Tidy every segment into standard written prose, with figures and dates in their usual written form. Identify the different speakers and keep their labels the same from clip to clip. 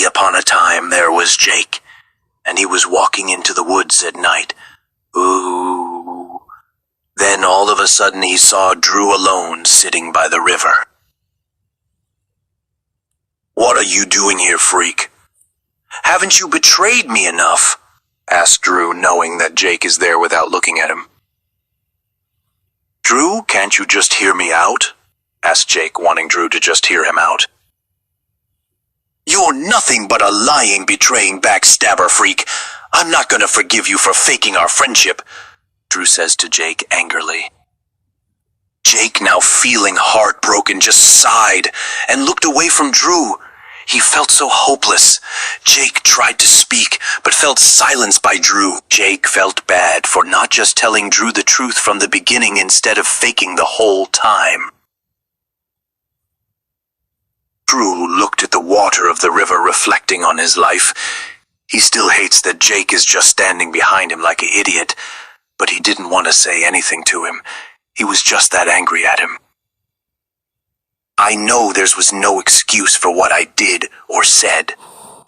Speaker 1: upon a time there was Jake, and he was walking into the woods at night. Ooh. Then all of a sudden he saw Drew alone sitting by the river. "What are you doing here, freak? Haven't you betrayed me enough?" asked Drew, knowing that Jake is there without looking at him. "Drew, can't you just hear me out?" asked Jake, wanting Drew to just hear him out. "You're nothing but a lying, betraying backstabber, freak. I'm not gonna forgive you for faking our friendship," Drew says to Jake angrily. Jake, now feeling heartbroken, just sighed and looked away from Drew. He felt so hopeless. Jake tried to speak, but felt silenced by Drew. Jake felt bad for not just telling Drew the truth from the beginning instead of faking the whole time. Drew looked at the water of the river reflecting on his life. He still hates that Jake is just standing behind him like an idiot, but he didn't want to say anything to him. He was just that angry at him. "I know there was no excuse for what I did or said.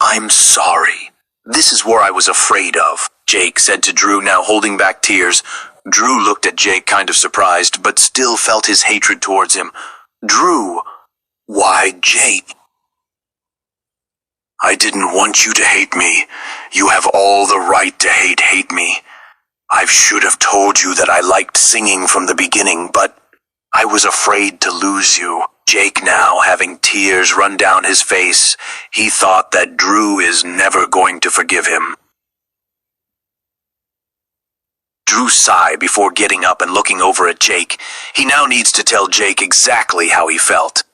Speaker 1: I'm sorry. This is what I was afraid of," Jake said to Drew, now holding back tears. Drew looked at Jake kind of surprised, but still felt his hatred towards him. "Drew, why Jake?" "I didn't want you to hate me. You have all the right to hate me. I should have told you that I liked singing from the beginning, but I was afraid to lose you." Jake, now having tears run down his face, he thought that Drew is never going to forgive him. Drew sighed before getting up and looking over at Jake. He now needs to tell Jake exactly how he felt.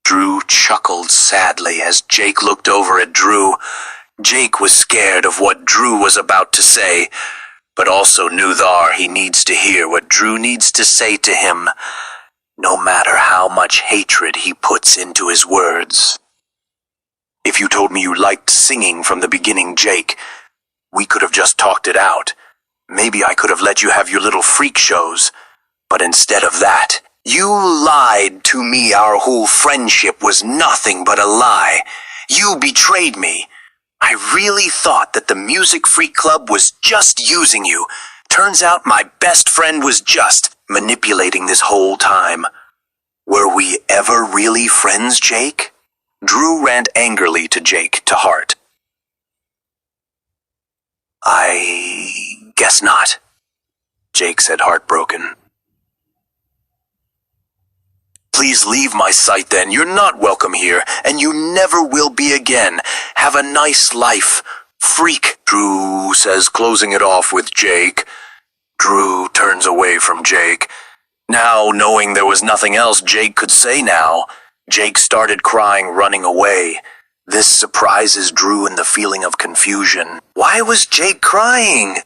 Speaker 1: Drew chuckled sadly as Jake looked over at Drew. Jake was scared of what Drew was about to say, but also knew he needs to hear what Drew needs to say to him, no matter how much hatred he puts into his words. "If you told me you liked singing from the beginning, Jake, we could have just talked it out. Maybe I could have let you have your little freak shows, but instead of that, you lied to me. Our whole friendship was nothing but a lie. You betrayed me. I really thought that the Music Freak Club was just using you. Turns out my best friend was just manipulating this whole time. Were we ever really friends, Jake?" Drew ran angrily to Jake to heart. "I guess not," Jake said, heartbroken. "Please leave my sight then. You're not welcome here, and you never will be again. Have a nice life, freak," Drew says, closing it off with Jake. Drew turns away from Jake. Now, knowing there was nothing else Jake could say now, Jake started crying, running away. This surprises Drew in the feeling of confusion. Why was Jake crying?